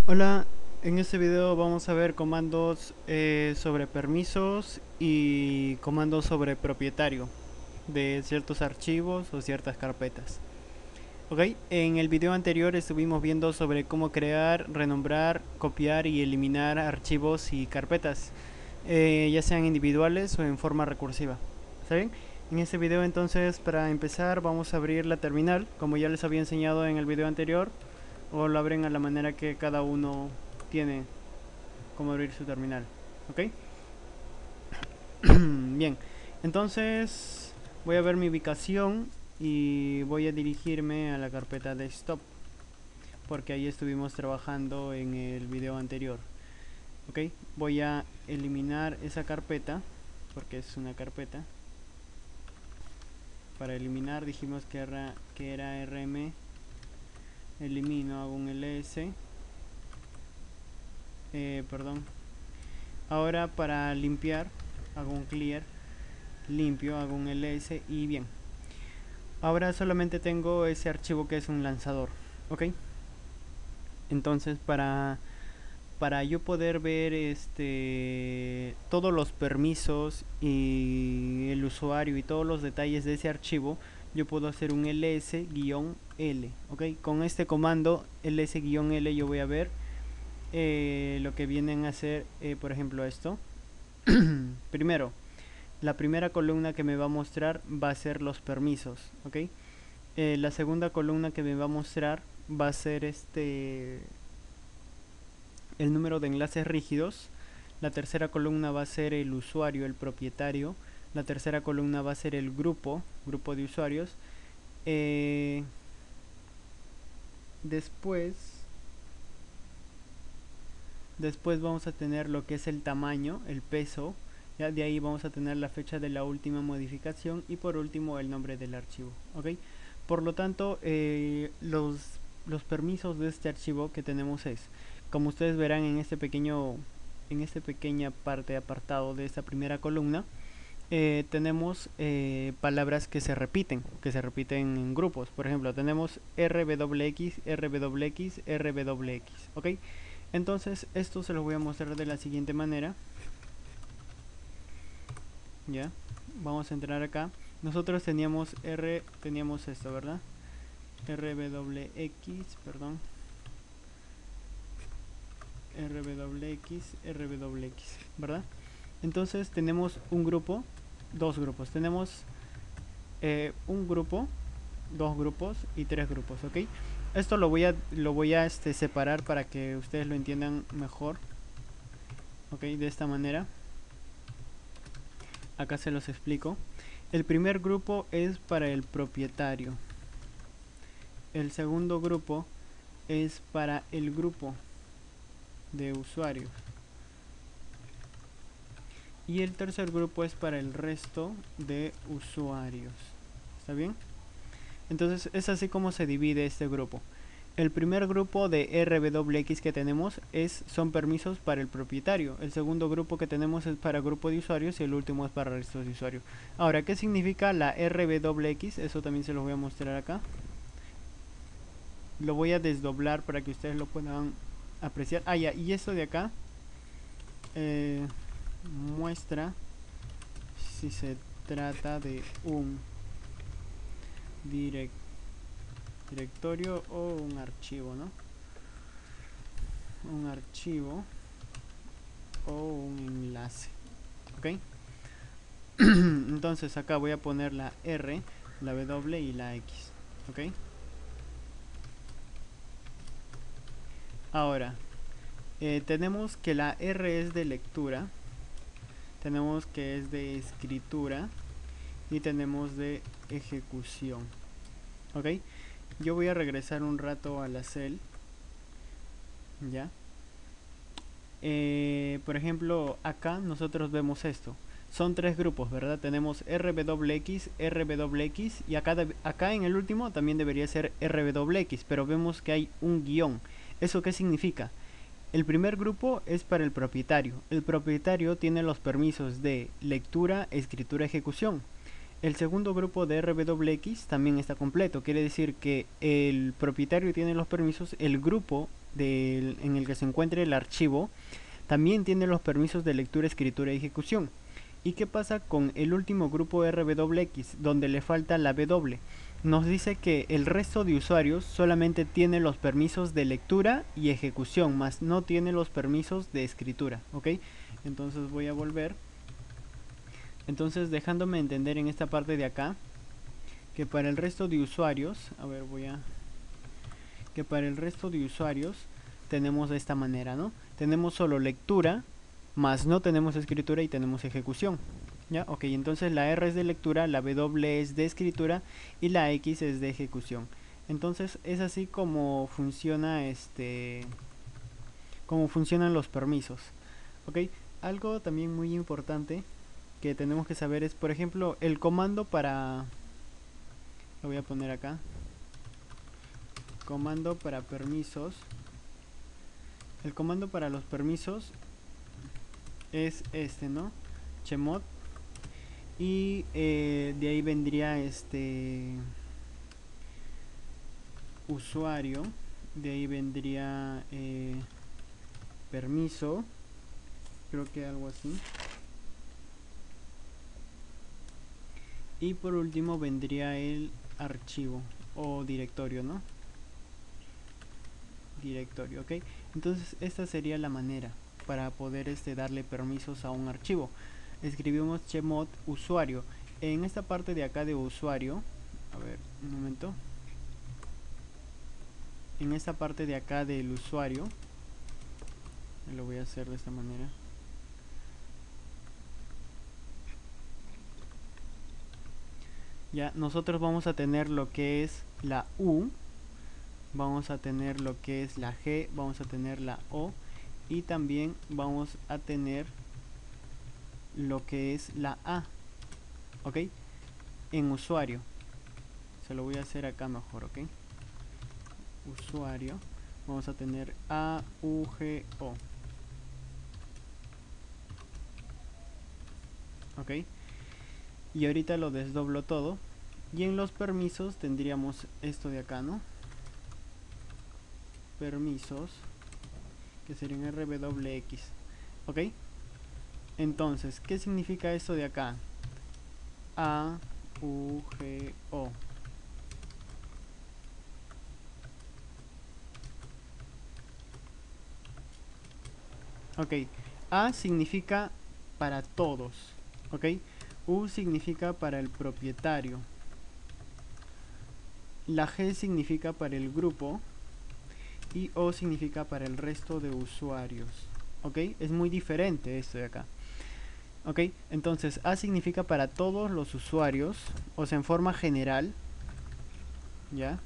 Hola, en este video vamos a ver comandos sobre permisos y comandos sobre propietario de ciertos archivos o ciertas carpetas. Ok, en el video anterior estuvimos viendo sobre cómo crear, renombrar, copiar y eliminar archivos y carpetas, ya sean individuales o en forma recursiva. ¿Está bien? En este video entonces, para empezar, vamos a abrir la terminal, como ya les había enseñado en el video anterior, o lo abren a la manera que cada uno tiene como abrir su terminal. ¿Ok? Bien, entonces voy a ver mi ubicación y voy a dirigirme a la carpeta desktop, porque ahí estuvimos trabajando en el video anterior. Ok, voy a eliminar esa carpeta, porque es una carpeta. Para eliminar dijimos que era rm, elimino, hago un ls, perdón. Ahora para limpiar hago un clear, limpio, hago un ls y bien. Ahora solamente tengo ese archivo que es un lanzador, ¿ok? Entonces para yo poder ver todos los permisos y el usuario y todos los detalles de ese archivo, yo puedo hacer un ls-l, ¿ok? Con este comando ls-l yo voy a ver lo que vienen a hacer, por ejemplo, esto. Primero, la primera columna que me va a mostrar va a ser los permisos, ¿ok? La segunda columna que me va a mostrar va a ser el número de enlaces rígidos. La tercera columna va a ser el usuario, el propietario. La tercera columna va a ser el grupo de usuarios. Eh, después, después vamos a tener lo que es el tamaño, el peso. Ya de ahí vamos a tener la fecha de la última modificación y por último el nombre del archivo. ¿Ok? Por lo tanto, los permisos de este archivo que tenemos es, como ustedes verán en esta pequeña parte apartado de esta primera columna, tenemos palabras que se repiten en grupos. Por ejemplo, tenemos rwx, rwx, rwx, ¿ok? Entonces esto se lo voy a mostrar de la siguiente manera. Ya, vamos a entrar acá. Nosotros teníamos esto, ¿verdad? rwx, perdón, rwx, ¿verdad? Entonces tenemos un grupo, dos grupos. Tenemos un grupo, dos grupos y tres grupos, ¿ok? Esto lo voy a separar para que ustedes lo entiendan mejor, ¿ok? De esta manera. Acá se los explico. El primer grupo es para el propietario. El segundo grupo es para el grupo de usuarios. Y el tercer grupo es para el resto de usuarios. ¿Está bien? Entonces es así como se divide este grupo. El primer grupo de RWX que tenemos son permisos para el propietario. El segundo grupo que tenemos es para grupo de usuarios y el último es para el resto de usuarios. Ahora, ¿qué significa la RWX? Eso también se lo voy a mostrar acá. Lo voy a desdoblar para que ustedes lo puedan apreciar. Ah, ya, y esto de acá muestra si se trata de un directorio o un archivo, ¿no? Un archivo o un enlace, ¿ok? Entonces acá voy a poner la R, la W y la X, ¿ok? Ahora, tenemos que la R es de lectura, tenemos que es de escritura y tenemos de ejecución, ¿ok? Yo voy a regresar un rato a la cel, ¿ya? Por ejemplo, acá nosotros vemos esto. Son tres grupos, ¿verdad? Tenemos RWX, RWX y acá en el último también debería ser RWX, pero vemos que hay un guión. ¿Eso qué significa? El primer grupo es para el propietario. El propietario tiene los permisos de lectura, escritura, ejecución. El segundo grupo de RWX también está completo. Quiere decir que el propietario tiene los permisos, el grupo en el que se encuentre el archivo también tiene los permisos de lectura, escritura y ejecución. ¿Y qué pasa con el último grupo RWX, donde le falta la W? Nos dice que el resto de usuarios solamente tiene los permisos de lectura y ejecución, más no tiene los permisos de escritura, ¿ok? Entonces voy a volver. Entonces, dejándome entender en esta parte de acá, que para el resto de usuarios, que para el resto de usuarios tenemos de esta manera, ¿no? Tenemos solo lectura, más no tenemos escritura y tenemos ejecución. ¿Ya? Ok, entonces la R es de lectura, la W es de escritura y la X es de ejecución. Entonces es así como funciona como funcionan los permisos. Ok, algo también muy importante que tenemos que saber es, por ejemplo, el comando para, lo voy a poner acá, comando para permisos. El comando para los permisos es este, ¿no? Chmod. Y de ahí vendría usuario, de ahí vendría permiso, creo que algo así, y por último vendría el archivo o directorio, ¿no? Directorio, ok. Entonces esta sería la manera para poder darle permisos a un archivo. Escribimos chmod usuario. En esta parte de acá de usuario, a ver, un momento. En esta parte de acá del usuario, lo voy a hacer de esta manera. Ya, nosotros vamos a tener lo que es la U, vamos a tener lo que es la G, vamos a tener la O y también vamos a tener lo que es la A, ok, en usuario. Se lo voy a hacer acá mejor, ok. Usuario, vamos a tener A, U, G, O, ok. Y ahorita lo desdoblo todo. Y en los permisos tendríamos esto de acá, ¿no? Permisos, que serían RWX, ok. Entonces, ¿qué significa esto de acá? A, U, G, O. Ok, A significa para todos, ok. U significa para el propietario. La G significa para el grupo. Y O significa para el resto de usuarios, ok. Es muy diferente esto de acá. Ok, entonces A significa para todos los usuarios, o sea, en forma general. ¿Ya?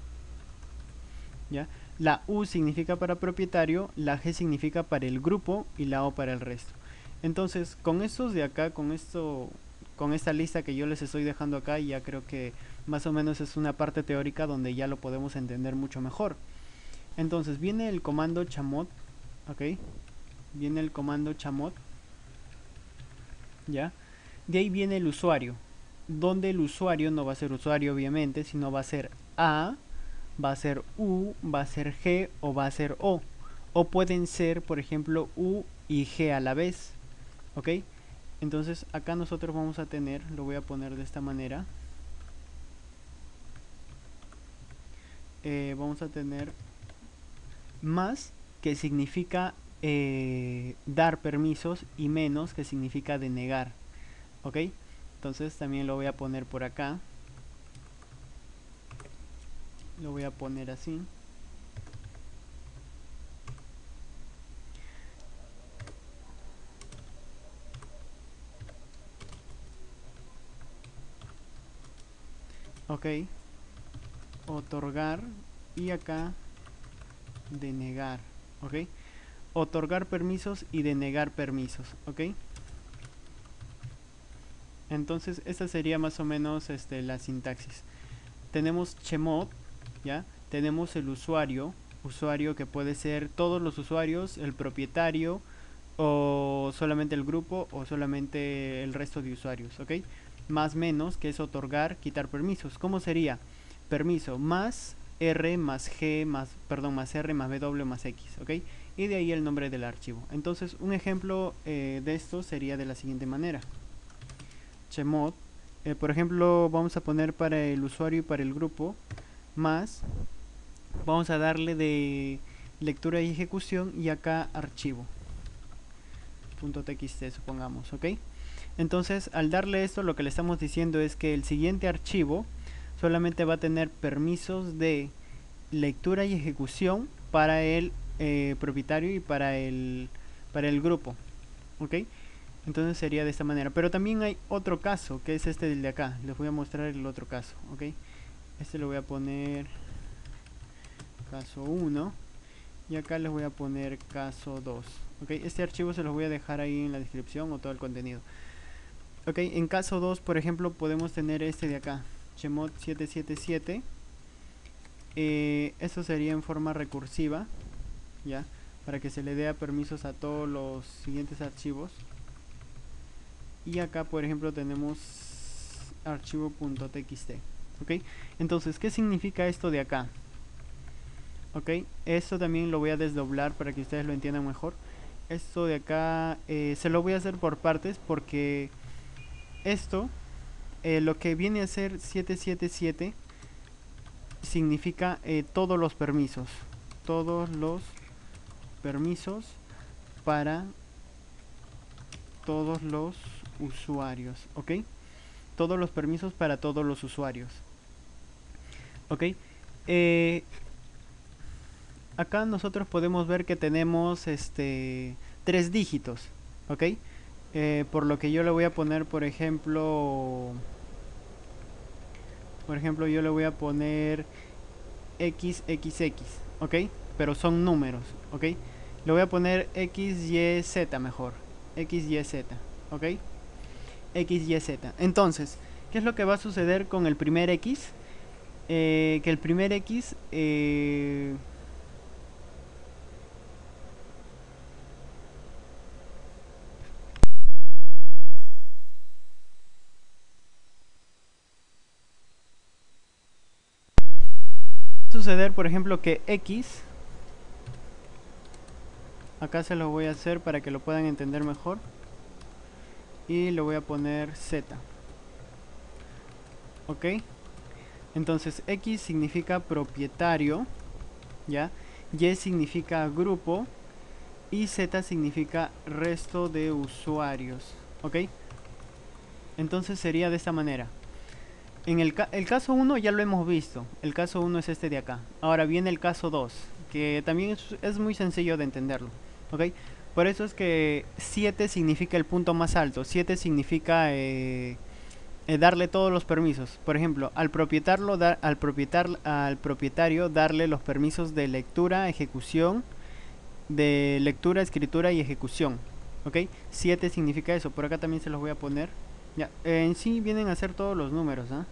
¿Ya? La U significa para propietario, la G significa para el grupo y la O para el resto. Entonces, con estos de acá, con esta lista que yo les estoy dejando acá, ya creo que más o menos es una parte teórica donde ya lo podemos entender mucho mejor. Entonces, viene el comando chmod, ok. Viene el comando chmod, ¿ya? De ahí viene el usuario, donde el usuario no va a ser usuario obviamente, sino va a ser A, va a ser U, va a ser G o va a ser O. O pueden ser, por ejemplo, U y G a la vez, ¿ok? Entonces acá nosotros vamos a tener, lo voy a poner de esta manera, vamos a tener más, que significa dar permisos, y menos, que significa denegar, ¿ok? Entonces también lo voy a poner por acá, lo voy a poner así. Ok, otorgar, y acá denegar, ok. Otorgar permisos y denegar permisos, ok. Entonces esta sería más o menos la sintaxis. Tenemos chmod, ya, tenemos el usuario que puede ser todos los usuarios, el propietario, o solamente el grupo, o solamente el resto de usuarios, ok. Más menos, que es otorgar, quitar permisos. ¿Cómo sería? Permiso más R más G más, perdón, más R más W más X, ¿ok? Y de ahí el nombre del archivo. Entonces, un ejemplo de esto sería de la siguiente manera. Chmod, por ejemplo, vamos a poner para el usuario y para el grupo, más, vamos a darle de lectura y ejecución y acá archivo. .txt supongamos, ¿ok? Entonces, al darle esto, lo que le estamos diciendo es que el siguiente archivo solamente va a tener permisos de lectura y ejecución para el propietario y para el grupo, ¿ok? Entonces sería de esta manera. Pero también hay otro caso, que es este del de acá. Les voy a mostrar el otro caso, ¿ok? Este lo voy a poner caso 1 y acá les voy a poner caso 2, ¿ok? Este archivo se los voy a dejar ahí en la descripción o todo el contenido. Ok, en caso 2, por ejemplo, podemos tener este de acá, chmod 777. Esto sería en forma recursiva, ¿ya? Para que se le dé permisos a todos los siguientes archivos. Y acá, por ejemplo, tenemos archivo.txt, ¿ok? Entonces, ¿qué significa esto de acá? Ok, esto también lo voy a desdoblar para que ustedes lo entiendan mejor. Esto de acá se lo voy a hacer por partes porque esto, lo que viene a ser 777 significa todos los permisos para todos los usuarios, ¿ok? Todos los permisos para todos los usuarios, ¿ok? Acá nosotros podemos ver que tenemos 3 dígitos, ¿ok? Por lo que yo le voy a poner, por ejemplo, yo le voy a poner XXX, ¿ok? Pero son números, ¿ok? Le voy a poner XYZ mejor, XYZ, ¿ok? XYZ. Entonces, ¿qué es lo que va a suceder con el primer X? Que el primer X suceder, por ejemplo, que X, acá se lo voy a hacer para que lo puedan entender mejor, y le voy a poner Z, ¿ok? Entonces X significa propietario, ¿ya? Y significa grupo y Z significa resto de usuarios, ¿ok? Entonces sería de esta manera. En el caso 1 ya lo hemos visto, el caso 1 es este de acá. Ahora viene el caso 2, que también es muy sencillo de entenderlo, ¿ok? Por eso es que 7 significa el punto más alto, 7 significa darle todos los permisos. Por ejemplo, al propietario darle los permisos de lectura, ejecución, de lectura, escritura y ejecución, ¿ok? 7 significa eso, por acá también se los voy a poner. Ya, en sí vienen a ser todos los números, ¿ah?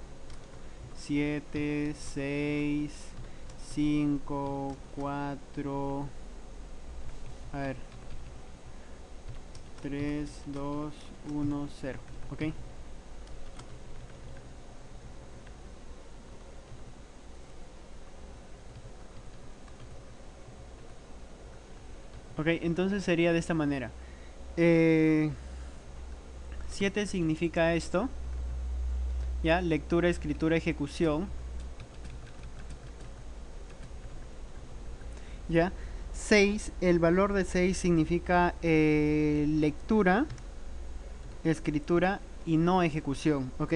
7, 6, 5, 4, a ver, 3, 2, 1, 0, ¿ok? Ok, entonces sería de esta manera. 7 significa esto, ya, lectura, escritura, ejecución, ya. 6, el valor de 6 significa lectura, escritura y no ejecución, ¿ok?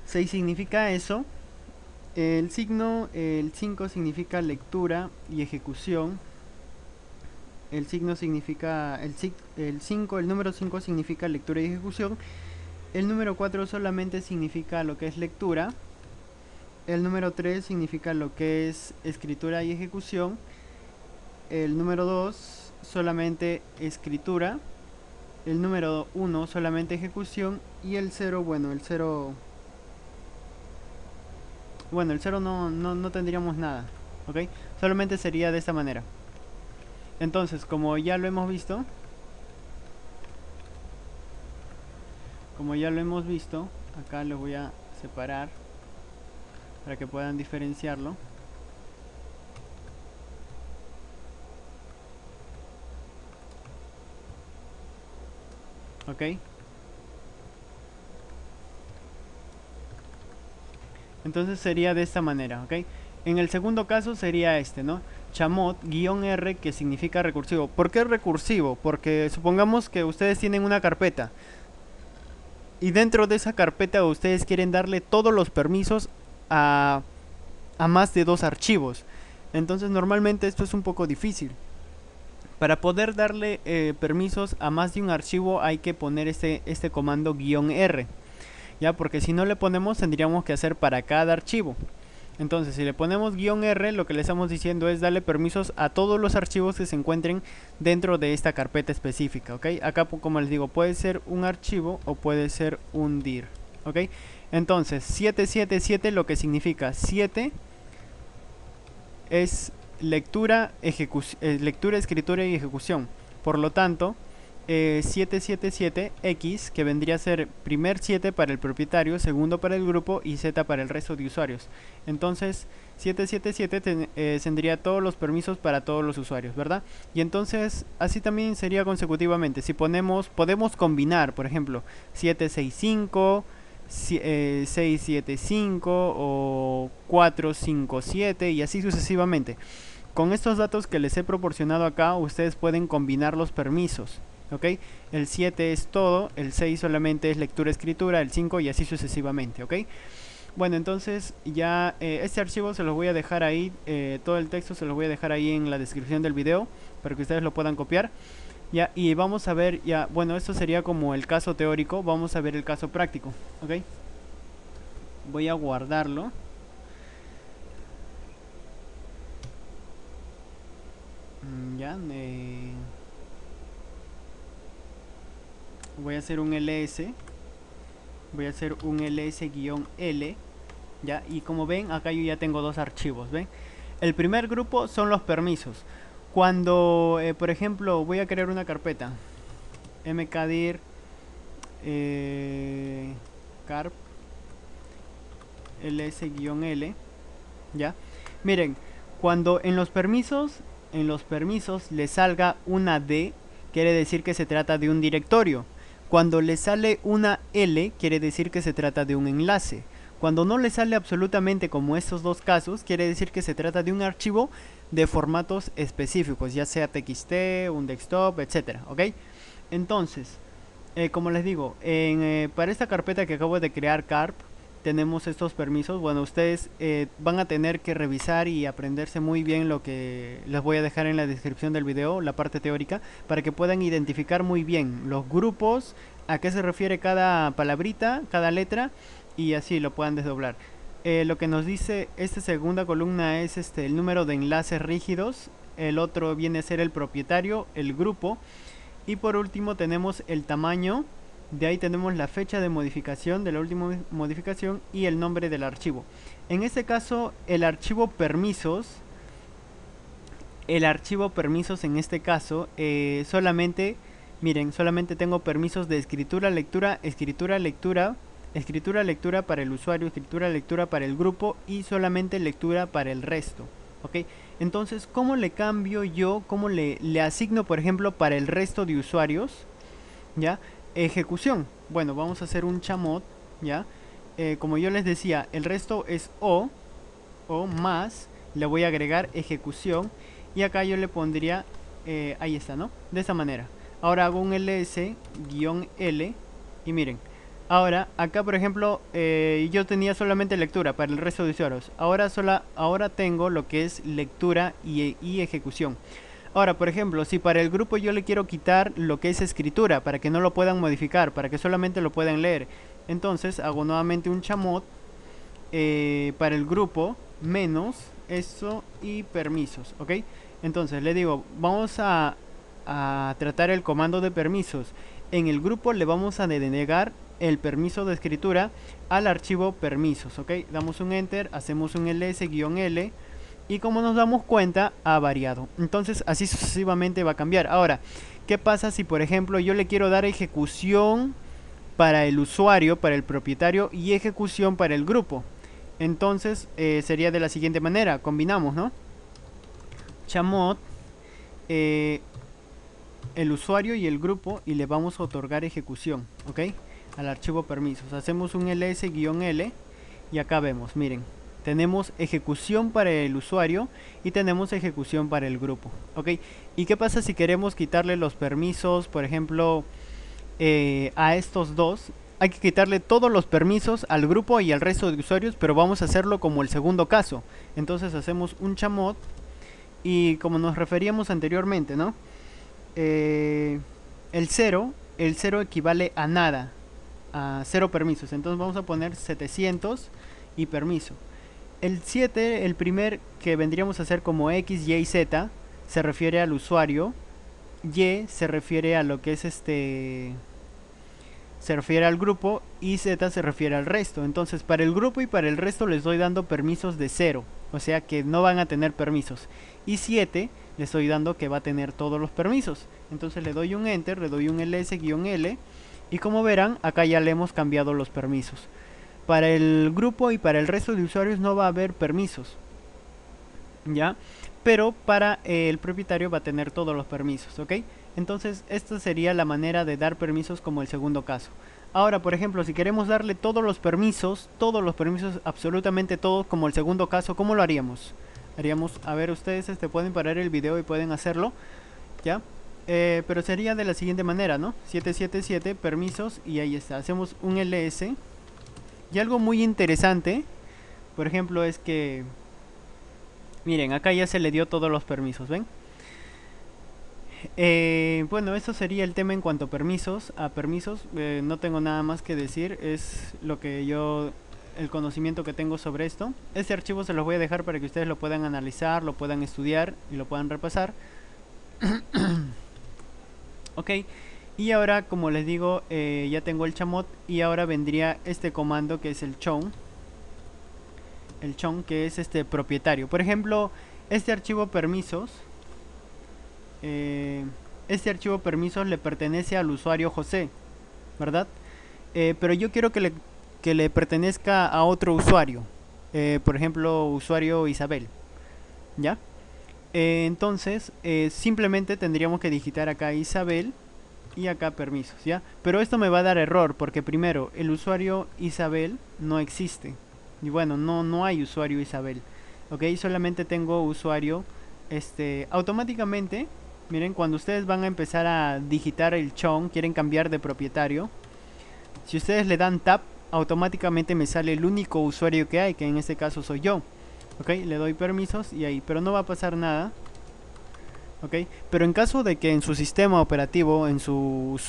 6 significa eso. El 5 significa lectura y ejecución. El signo significa, el número 5 significa lectura y ejecución. El número 4 solamente significa lo que es lectura. El número 3 significa lo que es escritura y ejecución. El número 2 solamente escritura. El número 1 solamente ejecución. Y el 0, bueno, el 0 no tendríamos nada, ¿ok? Solamente sería de esta manera. Entonces, como ya lo hemos visto, acá lo voy a separar para que puedan diferenciarlo. Ok. Entonces sería de esta manera, ¿ok? En el segundo caso sería este, ¿no? Chamot-R, que significa recursivo. ¿Por qué recursivo? Porque supongamos que ustedes tienen una carpeta y dentro de esa carpeta ustedes quieren darle todos los permisos a más de 2 archivos. Entonces normalmente esto es un poco difícil. Para poder darle permisos a más de un archivo hay que poner este comando -R. Ya, porque si no le ponemos tendríamos que hacer para cada archivo. Entonces si le ponemos -R, lo que le estamos diciendo es darle permisos a todos los archivos que se encuentren dentro de esta carpeta específica, ¿ok? Acá, como les digo, puede ser un archivo o puede ser un dir, ¿ok? Entonces 777, lo que significa 7 es lectura, escritura y ejecución. Por lo tanto, 777X, que vendría a ser primer 7 para el propietario, segundo para el grupo y Z para el resto de usuarios. Entonces 777 tendría todos los permisos para todos los usuarios, ¿verdad? Y entonces así también sería consecutivamente. Si podemos combinar, por ejemplo, 765, 675 o 457 y así sucesivamente. Con estos datos que les he proporcionado acá, ustedes pueden combinar los permisos. ¿Ok? El 7 es todo, el 6 solamente es lectura, escritura, el 5 y así sucesivamente, ¿ok? Bueno, entonces ya este archivo se los voy a dejar ahí, todo el texto se los voy a dejar ahí en la descripción del video para que ustedes lo puedan copiar. Ya, y vamos a ver, ya, bueno, esto sería como el caso teórico, vamos a ver el caso práctico, ¿ok? Voy a guardarlo. Ya, voy a hacer un ls, voy a hacer un ls-l, ya, y como ven acá yo ya tengo 2 archivos, ¿ven? El primer grupo son los permisos. Cuando por ejemplo voy a crear una carpeta mkdir carp ls-l, ya, miren, cuando en los permisos le salga una D, quiere decir que se trata de un directorio. Cuando le sale una L, quiere decir que se trata de un enlace. Cuando no le sale absolutamente como estos dos casos, quiere decir que se trata de un archivo de formatos específicos, ya sea TXT, un desktop, etcétera, ¿ok? Entonces, como les digo, para esta carpeta que acabo de crear, carp, tenemos estos permisos. Bueno, ustedes van a tener que revisar y aprenderse muy bien lo que les voy a dejar en la descripción del video, la parte teórica, para que puedan identificar muy bien los grupos, a qué se refiere cada palabrita, cada letra, y así lo puedan desdoblar. Lo que nos dice esta segunda columna es el número de enlaces rígidos, el otro viene a ser el propietario, el grupo, y por último tenemos el tamaño. De ahí tenemos la fecha de modificación, de la última modificación, y el nombre del archivo. En este caso, el archivo permisos en este caso, solamente, miren, solamente tengo permisos de escritura, lectura, lectura para el usuario, lectura para el grupo y solamente lectura para el resto. ¿Ok? Entonces, ¿cómo le cambio yo? ¿Cómo le asigno, por ejemplo, para el resto de usuarios? ¿Ya? Ejecución. Bueno, vamos a hacer un chamot, ¿ya? Como yo les decía, el resto es o más, le voy a agregar ejecución y acá yo le pondría, ahí está, ¿no? De esta manera. Ahora hago un ls-l y miren, ahora acá por ejemplo yo tenía solamente lectura para el resto de usuarios. Ahora tengo lo que es lectura y ejecución. Ahora, por ejemplo, si para el grupo yo le quiero quitar lo que es escritura, para que no lo puedan modificar, para que solamente lo puedan leer, entonces hago nuevamente un chamot para el grupo, menos eso y permisos, ¿ok? Entonces le digo, vamos a tratar el comando de permisos. En el grupo le vamos a denegar el permiso de escritura al archivo permisos, ¿ok? Damos un enter, hacemos un ls-l y como nos damos cuenta ha variado. Entonces así sucesivamente va a cambiar. Ahora, ¿qué pasa si por ejemplo yo le quiero dar ejecución para el usuario, para el propietario y ejecución para el grupo? Entonces sería de la siguiente manera, combinamos, ¿no? Chamot, el usuario y el grupo, y le vamos a otorgar ejecución, ¿ok? Al archivo permisos. Hacemos un ls-l y acá vemos, miren, tenemos ejecución para el usuario y tenemos ejecución para el grupo, ¿ok? ¿Y qué pasa si queremos quitarle los permisos, por ejemplo, a estos dos? Hay que quitarle todos los permisos al grupo y al resto de usuarios, pero vamos a hacerlo como el segundo caso. Entonces hacemos un chamot y como nos referíamos anteriormente, ¿no? El 0 equivale a nada, a 0 permisos. Entonces vamos a poner 700 y permiso. El 7, el primer que vendríamos a hacer como X, Y, Z, se refiere al usuario. Y se refiere a lo que es se refiere al grupo, y Z se refiere al resto. Entonces para el grupo y para el resto les doy dando permisos de 0, o sea que no van a tener permisos. Y 7 le estoy dando que va a tener todos los permisos. Entonces le doy un enter, le doy un ls-l, y como verán acá ya le hemos cambiado los permisos. Para el grupo y para el resto de usuarios no va a haber permisos, ¿ya? Pero para el propietario va a tener todos los permisos, ¿ok? Entonces esta sería la manera de dar permisos como el segundo caso. Ahora, por ejemplo, si queremos darle todos los permisos, absolutamente todos, como el segundo caso, ¿cómo lo haríamos? A ver, ustedes pueden parar el video y pueden hacerlo, ¿ya? Pero sería de la siguiente manera, ¿no? 777 permisos y ahí está. Hacemos un ls. Y algo muy interesante, por ejemplo, es que miren, acá ya se le dio todos los permisos, ¿ven? Bueno, eso sería el tema en cuanto a permisos. No tengo nada más que decir. Es lo que el conocimiento que tengo sobre esto. Este archivo se los voy a dejar para que ustedes lo puedan analizar, lo puedan estudiar y lo puedan repasar. Ok, y ahora como les digo, ya tengo el chamot y ahora vendría este comando que es el chown. El chown, que es propietario. Por ejemplo, este archivo permisos le pertenece al usuario José, ¿verdad? Pero yo quiero que le pertenezca a otro usuario, por ejemplo, usuario Isabel, ¿ya? Entonces, simplemente tendríamos que digitar acá Isabel y acá permisos, ¿ya? Pero esto me va a dar error porque primero, el usuario Isabel no existe. Y bueno, no hay usuario Isabel, ¿ok? Solamente tengo usuario, automáticamente. Miren, cuando ustedes van a empezar a digitar el chown, quieren cambiar de propietario, si ustedes le dan tab, automáticamente me sale el único usuario que hay, que en este caso soy yo. Ok, le doy permisos y ahí, pero no va a pasar nada. Ok, pero en caso de que en su sistema operativo, en su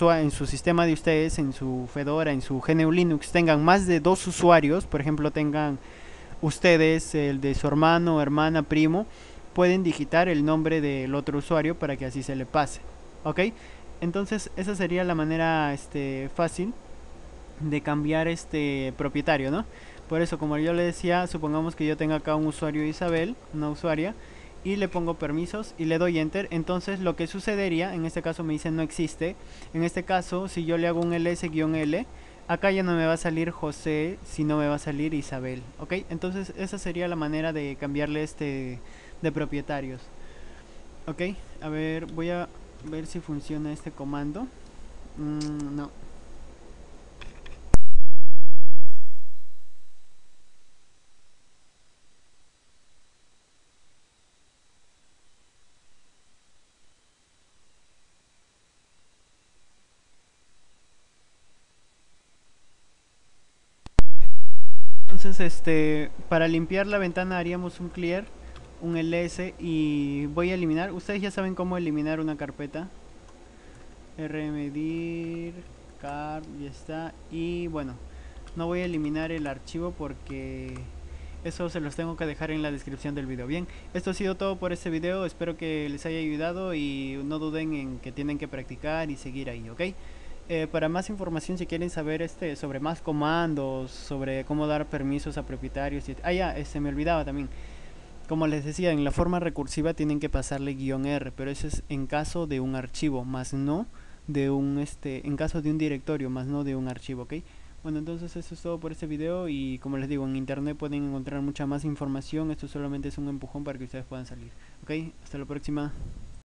sistema de ustedes, en su Fedora, en su GNU Linux, tengan más de 2 usuarios, por ejemplo tengan ustedes el de su hermano, hermana, primo, pueden digitar el nombre del otro usuario para que así se le pase, ¿ok? Entonces esa sería la manera fácil de cambiar propietario, ¿no? Por eso, como yo le decía, supongamos que yo tenga acá un usuario Isabel, una usuaria, y le pongo permisos y le doy enter. Entonces lo que sucedería, en este caso me dice no existe. En este caso, si yo le hago un ls-l, acá ya no me va a salir José, sino me va a salir Isabel, ¿ok? Entonces esa sería la manera de cambiarle de propietarios. Ok, a ver, voy a ver si funciona este comando. No. Entonces, para limpiar la ventana haríamos un clear, un ls, y voy a eliminar. Ustedes ya saben cómo eliminar una carpeta. rmdir car, ya está. Y bueno, no voy a eliminar el archivo porque eso se los tengo que dejar en la descripción del video. Bien, esto ha sido todo por este video. Espero que les haya ayudado y no duden en que tienen que practicar y seguir ahí, ¿ok? Para más información, si quieren saber sobre más comandos, sobre cómo dar permisos a propietarios me olvidaba también. Como les decía, en la forma recursiva tienen que pasarle -R, pero eso es en caso de un archivo, más no de en caso de un directorio, más no de un archivo, ¿ok? Bueno, entonces eso es todo por este video y como les digo, en internet pueden encontrar mucha más información. Esto solamente es un empujón para que ustedes puedan salir. Ok, hasta la próxima.